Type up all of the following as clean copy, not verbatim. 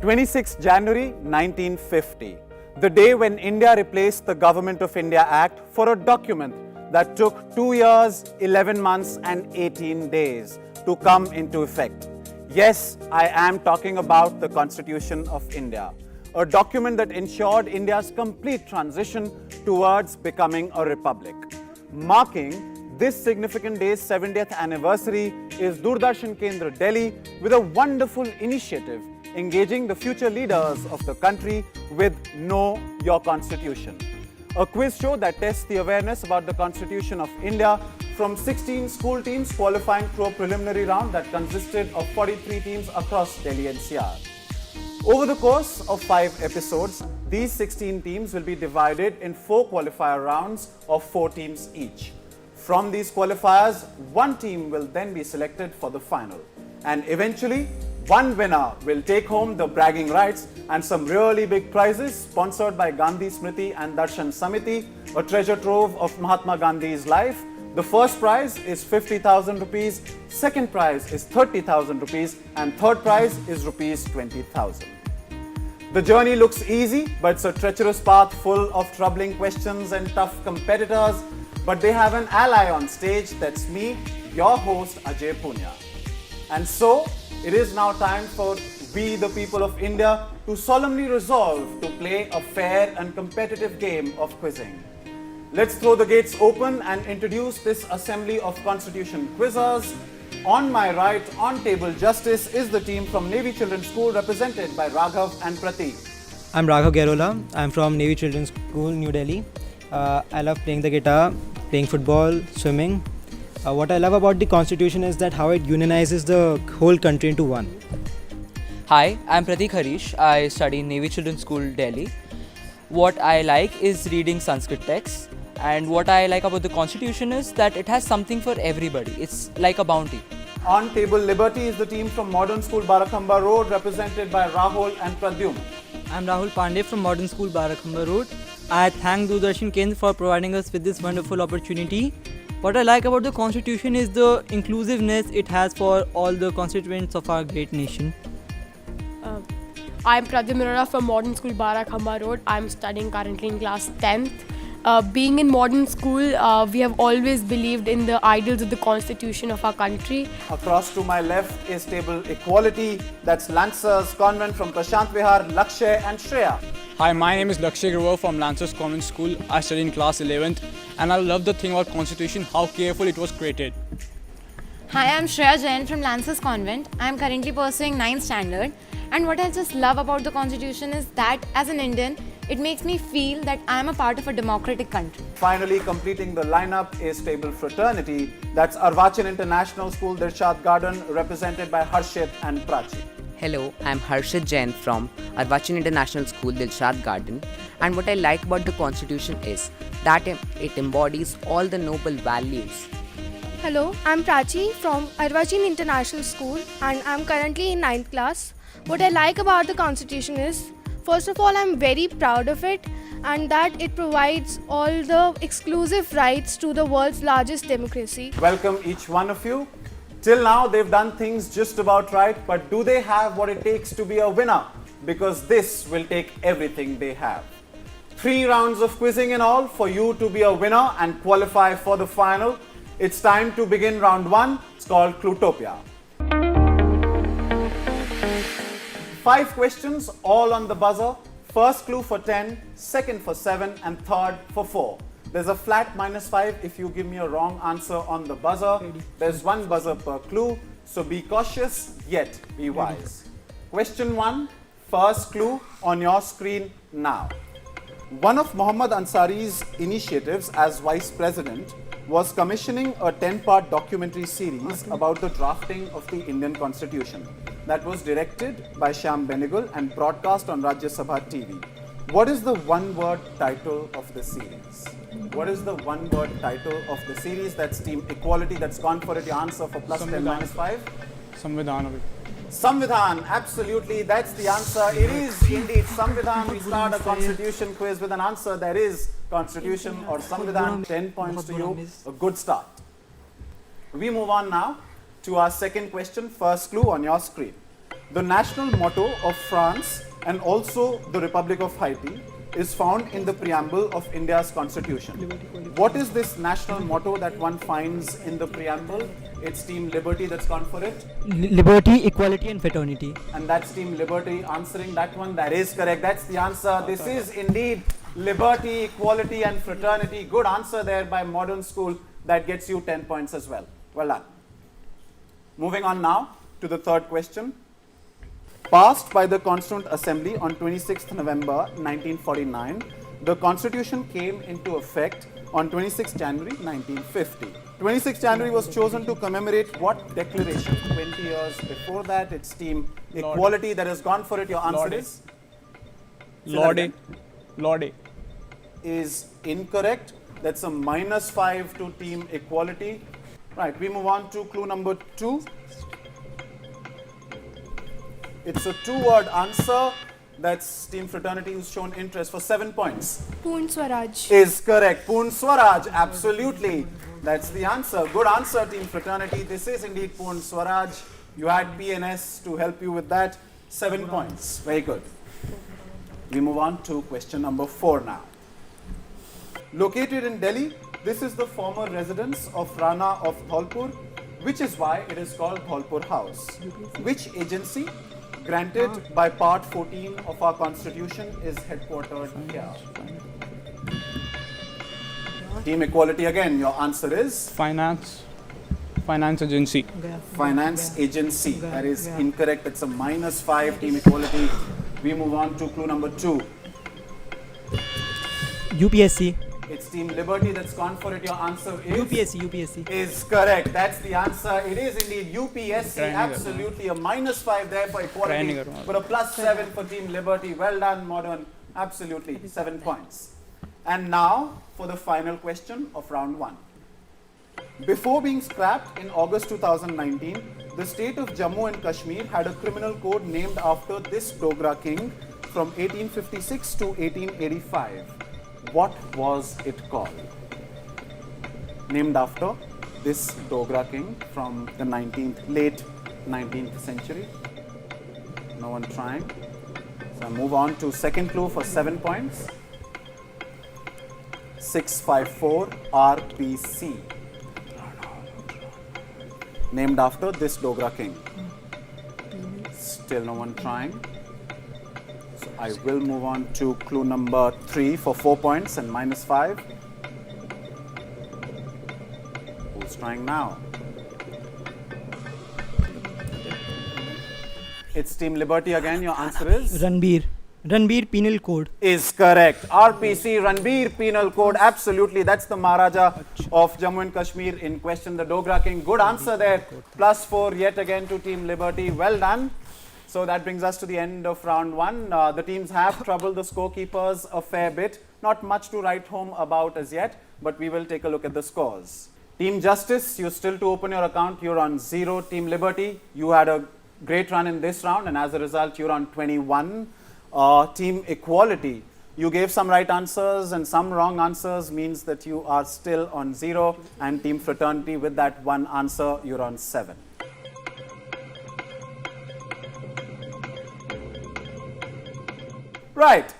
26 January 1950, the day when India replaced the Government of India Act for a document that took 2 years, 11 months and 18 days to come into effect. Yes, I am talking about the Constitution of India, a document that ensured India's complete transition towards becoming a republic. Marking this significant day's 70th anniversary is Doordarshan Kendra Delhi with a wonderful initiative engaging the future leaders of the country with Know Your Constitution, a quiz show that tests the awareness about the Constitution of India from 16 school teams qualifying through a preliminary round that consisted of 43 teams across Delhi NCR. Over the course of 5 episodes, these 16 teams will be divided in 4 qualifier rounds of 4 teams each. From these qualifiers, one team will then be selected for the final. And eventually, one winner will take home the bragging rights and some really big prizes sponsored by Gandhi Smriti and Darshan Samiti, a treasure trove of Mahatma Gandhi's life. The first prize is 50,000 rupees, second prize is 30,000 rupees, and third prize is rupees 20,000. The journey looks easy, but it's a treacherous path full of troubling questions and tough competitors. But they have an ally on stage, that's me, your host Ajay Punya. And so, it is now time for we the people of India to solemnly resolve to play a fair and competitive game of quizzing. Let's throw the gates open and introduce this assembly of Constitution quizzers. On my right, on table justice, is the team from Navy Children's School represented by Raghav and Prateek. I'm Raghav Gerola. I'm from Navy Children's School, New Delhi. I love playing the guitar, playing football, swimming. What I love about the Constitution is that how it unionizes the whole country into one. Hi, I'm Prateek Harish. I study in Navy Children's School, Delhi. What I like is reading Sanskrit texts, and what I like about the Constitution is that it has something for everybody. It's like a bounty. On table Liberty is the team from Modern School, Barakhamba Road, represented by Rahul and Pradyumna. I'm Rahul Pandey from Modern School, Barakhamba Road. I thank Doordarshan Kendra for providing us with this wonderful opportunity. What I like about the Constitution is the inclusiveness it has for all the constituents of our great nation. I'm Pradyumna from Modern School, Barakhamba Road. I'm studying currently in class 10th. Being in modern school, we have always believed in the ideals of the Constitution of our country. Across to my left is table Equality, that's Lancers Convent from Prashant Vihar, Lakshay and Shreya. Hi, my name is Lakshay Grover from Lancers Convent School. I study in class 11th and I love the thing about Constitution, how careful it was created. Hi, I'm Shreya Jain from Lancers Convent. I'm currently pursuing 9th standard. And what I just love about the Constitution is that as an Indian, it makes me feel that I am a part of a democratic country. Finally, completing the lineup is table Fraternity, that's Arvachan International School, Dilshad Garden, represented by Harshit and Prachi. Hello, I'm Harshit Jain from Arvachan International School, Dilshad Garden. And what I like about the Constitution is that it embodies all the noble values. Hello, I'm Prachi from Arvachan International School and I'm currently in 9th class. What I like about the Constitution is, first of all, I'm very proud of it and that it provides all the exclusive rights to the world's largest democracy. Welcome each one of you. Till now, they've done things just about right, but do they have what it takes to be a winner? Because this will take everything they have. 3 rounds of quizzing in all for you to be a winner and qualify for the final. It's time to begin round 1. It's called Cluetopia. 5 questions, all on the buzzer. First clue for 10, second for 7, and third for 4. There's a flat -5 if you give me a wrong answer on the buzzer. There's 1 buzzer per clue, so be cautious yet be wise. Question 1, first clue on your screen now. One of Muhammad Ansari's initiatives as Vice President was commissioning a 10-part documentary series about the drafting of the Indian Constitution that was directed by Shyam Benegal and broadcast on Rajya Sabha TV. What is the one-word title of the series? What is the one-word title of the series? That's Team Equality. That's gone for it. Your answer for plus 10 minus 5. Samvidhan. Samvidhan, absolutely, that's the answer. It is indeed Samvidhan. We start a Constitution quiz with an answer that is Constitution or Samvidhan. 10 points to you, a good start. We move on now to our second question, first clue on your screen. The national motto of France and also the Republic of Haiti is found in the preamble of India's constitution. What is this national motto that one finds in the preamble? It's Team Liberty that's gone for it. Liberty, equality, and fraternity. And that's Team Liberty answering that one. That is correct. That's the answer. This is indeed liberty, equality, and fraternity. Good answer there by Modern School. That gets you 10 points as well. Well done. Moving on now to the third question. Passed by the Constituent Assembly on 26th November 1949, the Constitution came into effect on 26 January 1950. 26 January was chosen to commemorate what declaration? 20 years before that, it's Team Equality that has gone for it. Your answer is? Lorde. Lorde. Is incorrect. That's a -5 to Team Equality. Right, we move on to clue number 2. It's a 2-word answer. That's Team Fraternity who's shown interest for 7 points. Poon Swaraj. Is correct. Poon Swaraj, absolutely. That's the answer. Good answer, Team Fraternity. This is indeed Poon Swaraj. You had PNS to help you with that. 7 points. Very good. We move on to question number 4 now. Located in Delhi, this is the former residence of Rana of Dholpur, which is why it is called Dholpur House. Which agency, granted by Part 14 of our Constitution, is headquartered here? Team Equality again, your answer is? Finance Agency. Finance Agency. That is incorrect. It's a -5, Team Equality. We move on to clue number 2. UPSC. It's Team Liberty that's gone for it. Your answer is? UPSC. Is correct. That's the answer. It is indeed UPSC. Absolutely. A -5 there for Equality, but a +7 for Team Liberty. Well done, Modern. Absolutely. 7 points. And now for the final question of round 1. Before being scrapped in August 2019, the state of Jammu and Kashmir had a criminal code named after this Dogra king from 1856 to 1885. What was it called? Named after this Dogra king from the late 19th century. No one trying. So I move on to second clue for 7 points. 654 RPC. Named after this Dogra king. Still no one trying. So I will move on to clue number 3 for 4 points and -5. Who's trying now? It's Team Liberty again. Your answer is? Ranbir Penal Code. Is correct. RPC, Ranbir Penal Code. Absolutely. That's the Maharaja of Jammu and Kashmir in question, the Dogra King. Good answer there. +4 yet again to Team Liberty. Well done. So that brings us to the end of round 1. The teams have troubled the scorekeepers a fair bit. Not much to write home about as yet, but we will take a look at the scores. Team Justice, you still to open your account. You're on 0. Team Liberty, you had a great run in this round, and as a result, you're on 21. Team Equality, you gave some right answers and some wrong answers, means that you are still on 0. And Team Fraternity, with that one answer, you're on 7. Right.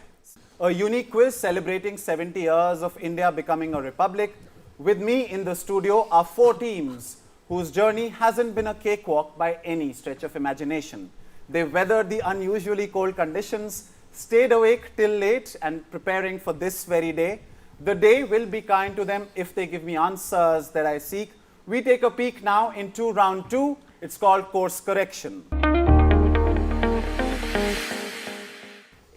A unique quiz celebrating 70 years of India becoming a republic. With me in the studio are 4 teams whose journey hasn't been a cakewalk by any stretch of imagination. They weathered the unusually cold conditions, stayed awake till late and preparing for this very day. The day will be kind to them if they give me answers that I seek. We take a peek now into round 2. It's called course correction.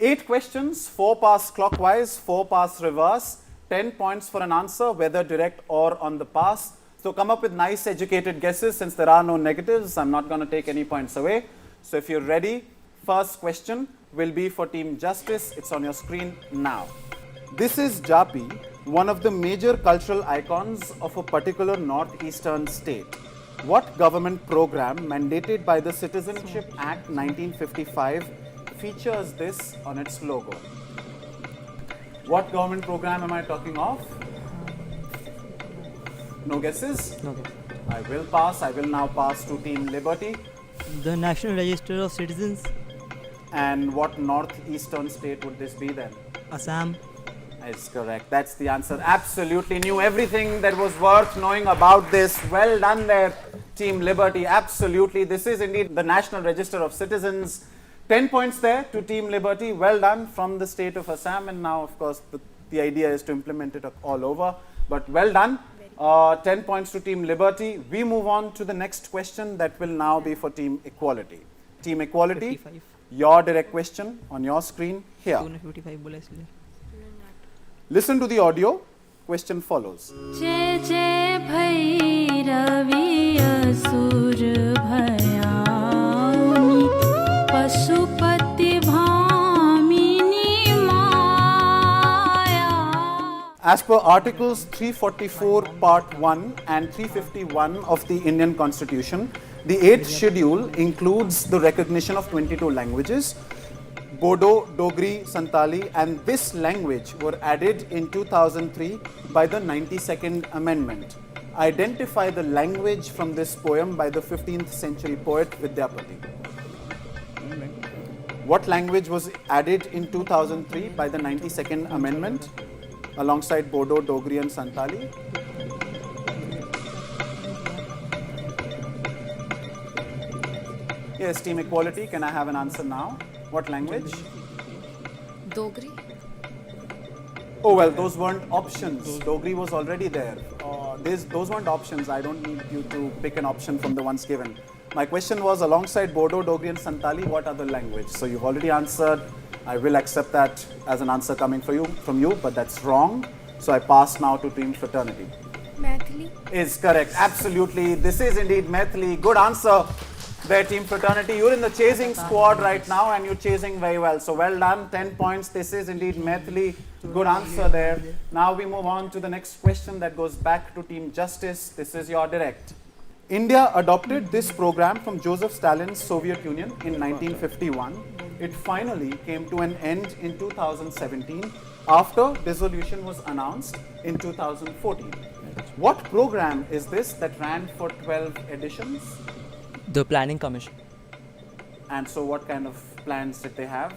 8 questions, 4 pass clockwise, 4 pass reverse, 10 points for an answer, whether direct or on the pass. So come up with nice educated guesses. Since there are no negatives, I'm not going to take any points away. So if you're ready, first question will be for Team Justice. It's on your screen now. This is Japi, one of the major cultural icons of a particular northeastern state. What government program mandated by the Citizenship Act 1955 features this on its logo? What government program am I talking of? No guesses? Okay. I will pass. I will now pass to Team Liberty. The National Register of Citizens, And what northeastern state would this be then? Assam. Is correct. That's the answer. Absolutely knew everything that was worth knowing about this. Well done there, Team Liberty. Absolutely. This is indeed the National Register of Citizens. 10 points there to Team Liberty. Well done from the state of Assam. And now, of course, the idea is to implement it all over. But well done. 10 points to Team Liberty. We move on to the next question that will now be for Team Equality. Team Equality, 55. your direct question on your screen here. 55 बोला इसलिए. Listen to the audio. Question follows. जय जय भैरवी असुर भयाउनि पशुपति भामिनी माया. As per Articles 344 Part 1 and 351 of the Indian Constitution, the 8th schedule includes the recognition of 22 languages. Bodo, Dogri, Santali and this language were added in 2003 by the 92nd Amendment. Identify the language from this poem by the 15th century poet Vidyapati. What language was added in 2003 by the 92nd Amendment alongside Bodo, Dogri and Santali? Yes, Team Equality, can I have an answer now? What language? Dogri. Oh well, those weren't options. Dogri was already there. Those weren't options. I don't need you to pick an option from the ones given. My question was alongside Bodo, Dogri and Santali, what other language? So you've already answered. I will accept that as an answer coming from you, but that's wrong. So I pass now to Team Fraternity. Mathili. Is correct. Absolutely. This is indeed Maithili. Good answer there, Team Fraternity. You're in the chasing squad right now and you're chasing very well. So well done. 10 points. This is indeed Maithili. Good answer there. Now we move on to the next question that goes back to Team Justice. This is your direct. India adopted this program from Joseph Stalin's Soviet Union in 1951. It finally came to an end in 2017 after dissolution was announced in 2014. What program is this that ran for 12 editions? The Planning Commission. And so what kind of plans did they have?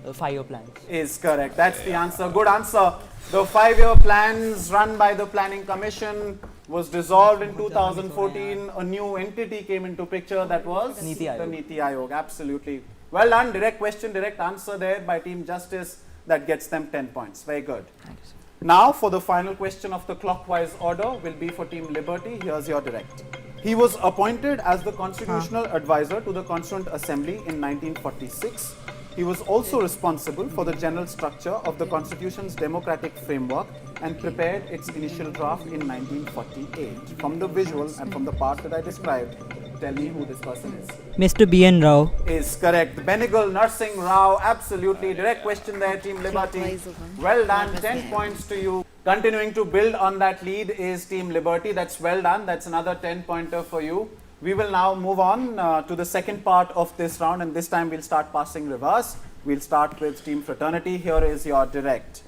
5-year plans. Is correct. That's the answer. Good answer. The 5-year plans run by the Planning Commission was dissolved in 2014. A new entity came into picture, that was Niti Aayog. the Niti Aayog. Absolutely. Well done. Direct question, direct answer there by Team Justice. That gets them 10 points. Very good. Thanks. Now for the final question of the clockwise order will be for Team Liberty. Here's your direct. He was appointed as the constitutional advisor to the Constituent Assembly in 1946. He was also responsible for the general structure of the Constitution's democratic framework and prepared its initial draft in 1948. From the visual and from the part that I described, tell me who this person is. Mr. B.N. Rao. Is correct. Benegal Nursing Rao, absolutely. Direct question there, Team Liberty. Well done, 10 points to you. Continuing to build on that lead is Team Liberty. That's well done. That's another 10-pointer for you. We will now move on to the second part of this round, and this time we'll start passing reverse. We'll start with Team Fraternity. Here is your direct.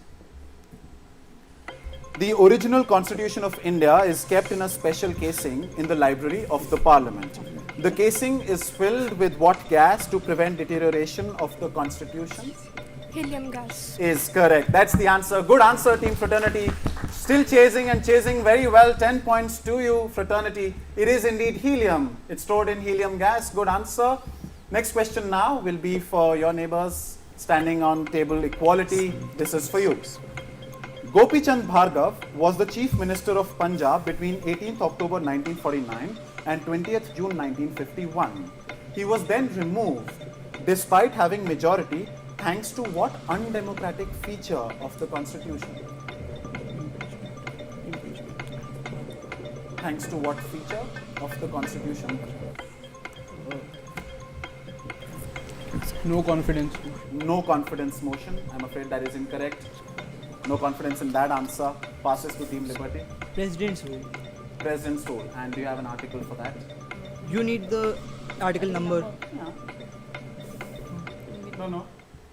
The original Constitution of India is kept in a special casing in the library of the Parliament. The casing is filled with what gas to prevent deterioration of the Constitution? Helium gas. Is correct. That's the answer. Good answer, Team Fraternity. Still chasing and chasing very well. 10 points to you, Fraternity. It is indeed helium. It's stored in helium gas. Good answer. Next question now will be for your neighbors standing on table equality. This is for you. Gopi Chand Bhargav was the Chief Minister of Punjab between 18th October 1949 and 20th June 1951. He was then removed despite having majority thanks to what undemocratic feature of the Constitution? Thanks to what feature of the Constitution? No confidence. No confidence motion. I'm afraid that is incorrect. No confidence in that answer. Passes to Team Liberty. President's rule. President's rule. And do you have an article for that? You need the article number. No.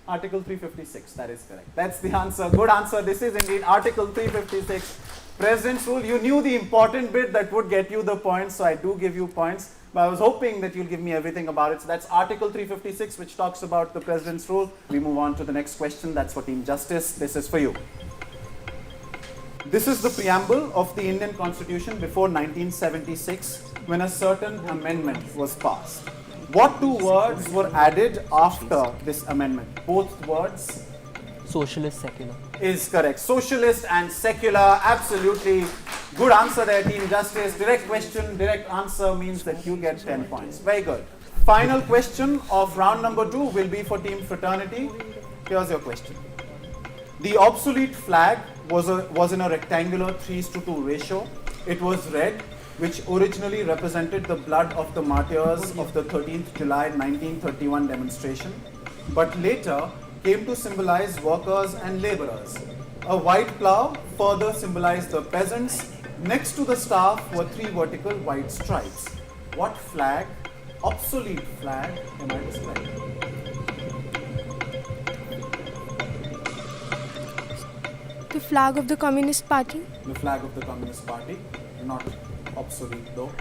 Article 356, that is correct. That's the answer. Good answer. This is indeed Article 356. President's rule. You knew the important bit that would get you the points, so I do give you points. but I was hoping that you'll give me everything about it. So that's Article 356, which talks about the President's rule. We move on to the next question. That's for Team Justice. This is for you. This is the preamble of the Indian Constitution before 1976, when a certain amendment was passed. What two words were added after this amendment? Both words Socialist, secular. is correct. Socialist and secular, absolutely. Good answer there, Team Justice. Direct question, direct answer means that you get 10 points. Very good. Final question of round number 2 will be for Team Fraternity. Here's your question. The obsolete flag was in a rectangular 3:2 ratio. It was red, which originally represented the blood of the martyrs of the 13th July 1931 demonstration, but later came to symbolize workers and laborers. A white plough further symbolized the peasants. Next to the staff were 3 vertical white stripes. What flag, obsolete flag, am I describing? The flag of the Communist Party. The flag of the Communist Party, not obsolete though,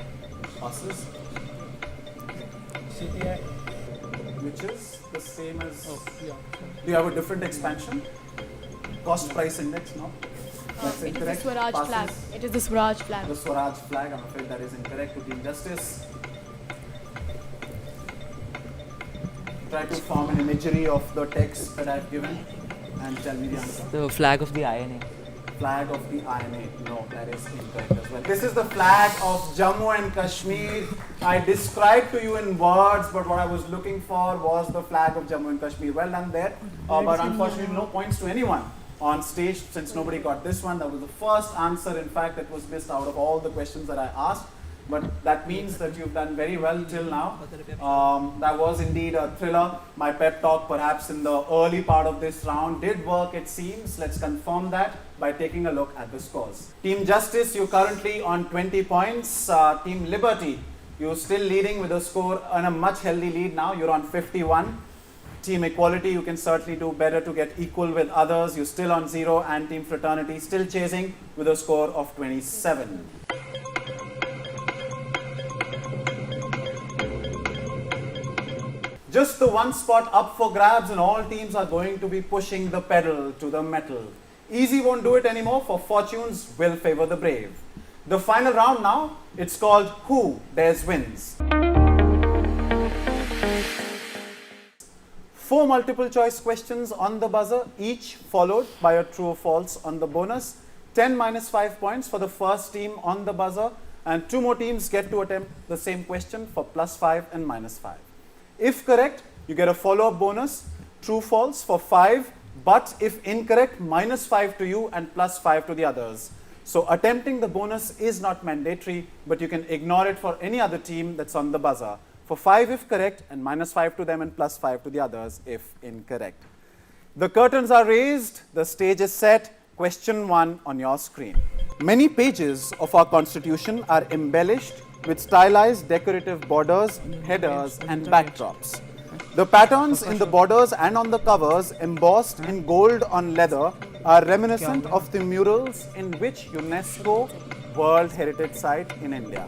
passes. CPI. Which is the same as, do you have a different expansion? Cost price index, no? That's It is the incorrect. Swaraj Passes. flag. It is the Swaraj flag. The Swaraj flag, I'm afraid that is incorrect to Team Justice. Try to form an imagery of the text that I've given and tell me the answer. The flag of the INA. Flag of the INA. No, that is incorrect as well. This is the flag of Jammu and Kashmir. I described to you in words, but what I was looking for was the flag of Jammu and Kashmir. Well done there. But unfortunately, no points to anyone on stage since nobody got this one. That was the first answer, in fact, that was missed out of all the questions that I asked. But that means that you've done very well till now. That was indeed a thriller. My pep talk, perhaps in the early part of this round, did work, it seems. Let's confirm that by taking a look at the scores. Team Justice, you're currently on 20 points. Team Liberty, you're still leading with a score and a much healthy lead now. You're on 51. Team Equality, you can certainly do better to get equal with others. You're still on 0. And Team Fraternity, still chasing with a score of 27. Just the one spot up for grabs, and all teams are going to be pushing the pedal to the metal. Easy won't do it anymore, for fortunes will favor the brave. The final round now, it's called Who Dares Wins. 4 multiple choice questions on the buzzer, each followed by a true or false on the bonus. 10 minus 5 points for the first team on the buzzer, and 2 more teams get to attempt the same question for +5 and -5. If correct, you get a follow-up bonus, true false for 5, but if incorrect, -5 to you and +5 to the others. So attempting the bonus is not mandatory, but you can ignore it for any other team that's on the buzzer. For 5 if correct, and -5 to them and +5 to the others if incorrect. The curtains are raised, the stage is set. Question 1 on your screen. Many pages of our Constitution are embellished with stylized decorative borders, headers and backdrops. The patterns in the borders and on the covers, embossed in gold on leather, are reminiscent of the murals in which UNESCO World Heritage Site in India.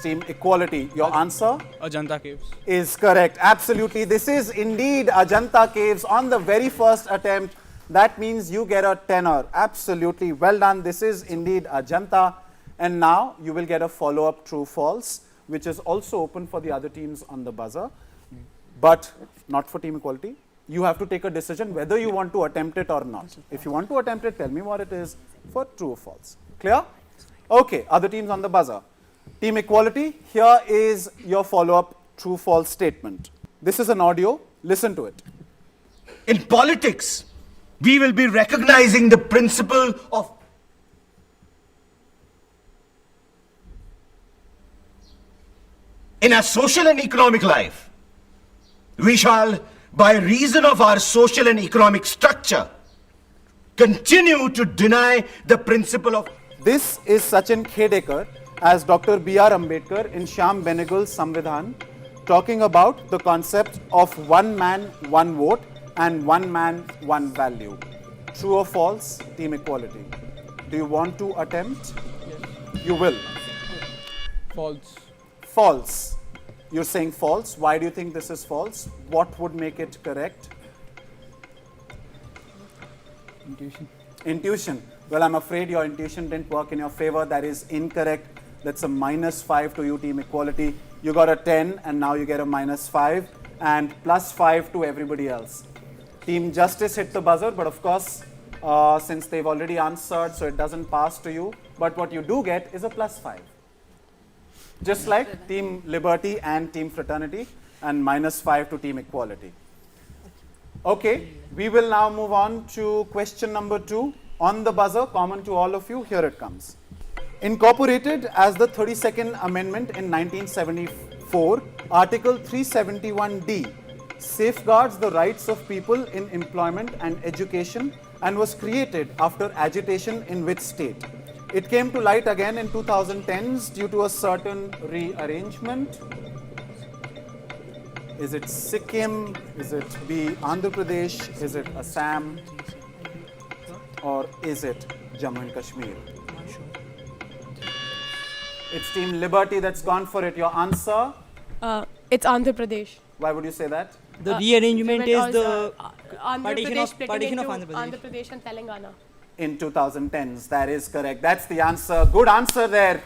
Team Equality, your answer? Ajanta Caves. Is correct. Absolutely. This is indeed Ajanta Caves on the very first attempt. That means you get a tenner. Absolutely. Well done. This is indeed Ajanta. And now you will get a follow-up true false, which is also open for the other teams on the buzzer, but not for Team Equality. You have to take a decision whether you want to attempt it or not. If you want to attempt it, tell me what it is for true or false. Clear? Okay, other teams on the buzzer. Team Equality, here is your follow-up true false statement. This is an audio. Listen to it. In politics, we will be recognizing the principle of in our social and economic life. We shall, by reason of our social and economic structure, continue to deny the principle of. This is Sachin Khedekar as Dr. B.R. Ambedkar in Shyam Benegal's Samvidhan, talking about the concept of one man, one vote and one man, one value. True or false, Team Equality? Do you want to attempt? Yes. You will. False. False. You're saying false. Why do you think this is false? What would make it correct? Intuition. Intuition. Well, I'm afraid your intuition didn't work in your favor. That is incorrect. That's a -5 to you, Team Equality. You got a 10 and now you get a -5 and +5 to everybody else. Team Justice hit the buzzer, but of course, since they've already answered, so it doesn't pass to you. But what you do get is a +5. Just like Team Liberty and Team Fraternity, and -5 to Team Equality. Okay, we will now move on to question number 2. On the buzzer, common to all of you, here it comes. Incorporated as the 32nd Amendment in 1974, Article 371D safeguards the rights of people in employment and education and was created after agitation in which state? It came to light again in 2010s due to a certain rearrangement. Is it Sikkim? Is it B, Andhra Pradesh? Is it Assam? Or is it Jammu and Kashmir? It's Team Liberty that's gone for it. Your answer? It's Andhra Pradesh. Why would you say that? The rearrangement is Because, the Andhra partition Pradesh of- splitting partition of into Andhra Pradesh. and Telangana. In 2010s, that is correct. That's the answer. Good answer there,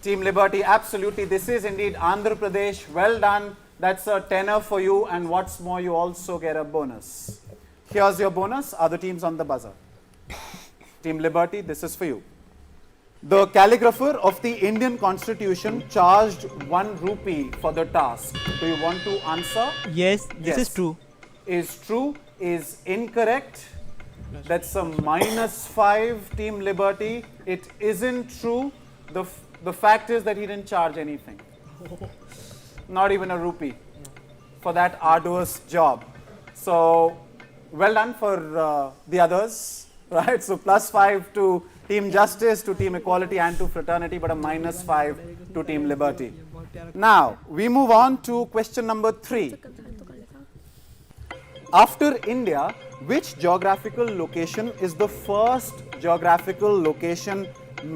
Team Liberty. Absolutely. This is indeed Andhra Pradesh. Well done. That's a tenner for you. And what's more, you also get a bonus. Here's your bonus. Other teams on the buzzer. Team Liberty, this is for you. The calligrapher of the Indian Constitution charged 1 rupee for the task. Do you want to answer? yes, this Yes. is true. Is true, is incorrect. That's a -5, Team Liberty. It isn't true. The fact is that he didn't charge anything. Not even a rupee for that arduous job. So, well done for the others, right? So, +5 to Team Justice, to Team Equality and to Fraternity, but a -5 to Team Liberty. Now, we move on to question number 3. After India, which geographical location is the first geographical location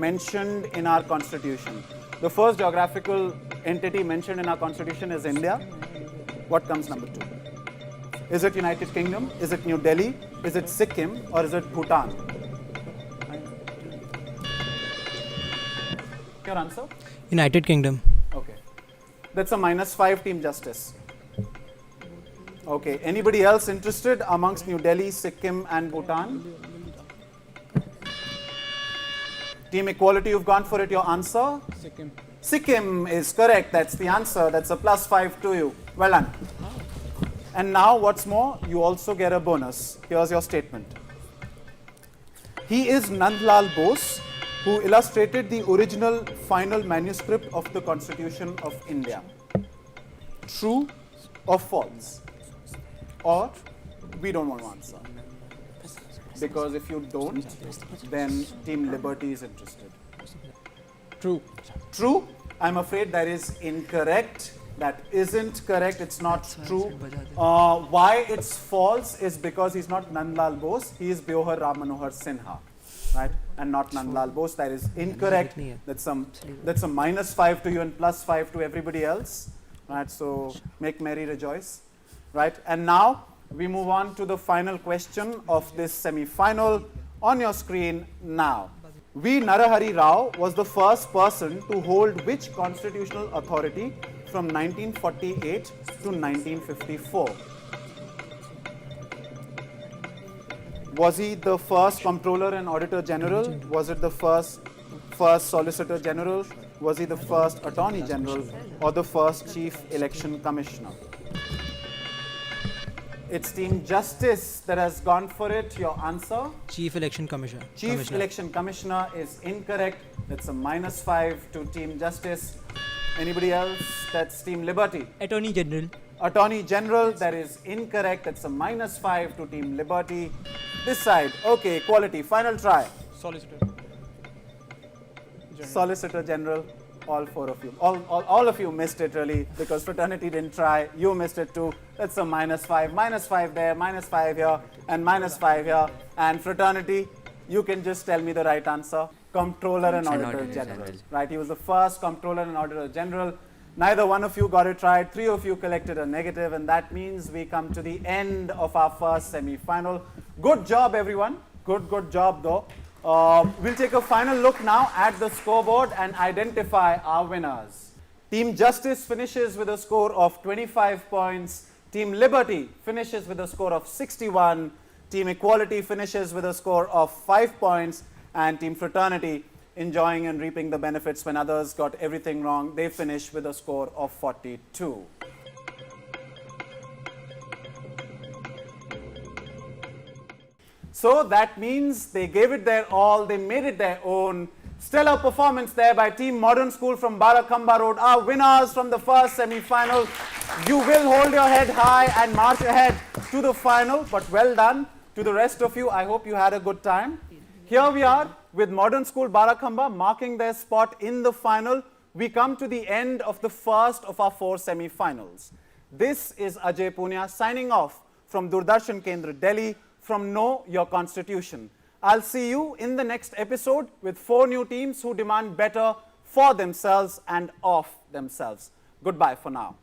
mentioned in our constitution? The first geographical entity mentioned in our constitution is India. What comes number 2? Is it United Kingdom? Is it New Delhi? Is it Sikkim? Or is it Bhutan? Your answer? United Kingdom. Okay. That's a -5, Team Justice. Okay. Anybody else interested amongst New Delhi, Sikkim and Bhutan? Team Equality, you've gone for it. Your answer? Sikkim. Sikkim is correct. That's the answer. That's a +5 to you. Well done. And now, what's more, you also get a bonus. Here's your statement. He is Nandlal Bose, who illustrated the original final manuscript of the Constitution of India. True or false? Or we don't want to answer. Because if you don't, then Team Liberty is interested. True. True? I'm afraid that is incorrect. That isn't correct. It's not true. Why it's false is because he's not Nandlal Bose. He is Byohar Ram Manohar Sinha, right? And not Nandlal Bose. That is incorrect. That's a -5 to you and +5 to everybody else, right? So make merry, rejoice, right? And now we move on to the final question of this semi-final on your screen now. V. Narahari Rao was the first person to hold which constitutional authority from 1948 to 1954? Was he the first Comptroller and Auditor General? Was it the first Solicitor General? Was he the first Attorney General or the first Chief Election Commissioner? It's Team Justice that has gone for it. Your answer? Chief Election Commissioner. Chief Election Commissioner is incorrect. That's a -5 to Team Justice. Anybody else? That's Team Liberty. Attorney General. Attorney General, that is incorrect. That's a -5 to Team Liberty. This side. Okay, Equality. Final try. Solicitor. Solicitor General. All 4 of you. All of you missed it really because Fraternity didn't try. You missed it too. That's a -5. -5 there, -5 here, and -5 here. And Fraternity, You can just tell me the right answer. Comptroller and Auditor General. Right, he was the first Comptroller and Auditor General. Neither one of you got it right. 3 of you collected a negative, and that means we come to the end of our first semi-final. Good job, everyone. Good job, though. We'll take a final look now at the scoreboard and identify our winners. Team Justice finishes with a score of 25 points. Team Liberty finishes with a score of 61. Team Equality finishes with a score of 5 points. And Team Fraternity, enjoying and reaping the benefits when others got everything wrong, they finish with a score of 42. So that means they gave it their all, they made it their own. Stellar performance there by Team Modern School from Barakhamba Road, our winners from the first semi-final. You will hold your head high and march ahead to the final, but well done to the rest of you. I hope you had a good time. Here we are with Modern School Barakhamba marking their spot in the final. We come to the end of the first of our 4 semi-finals. This is Ajay Punia signing off from Doordarshan Kendra, Delhi, from Know Your Constitution. I'll see you in the next episode with 4 new teams who demand better for themselves and of themselves. Goodbye for now.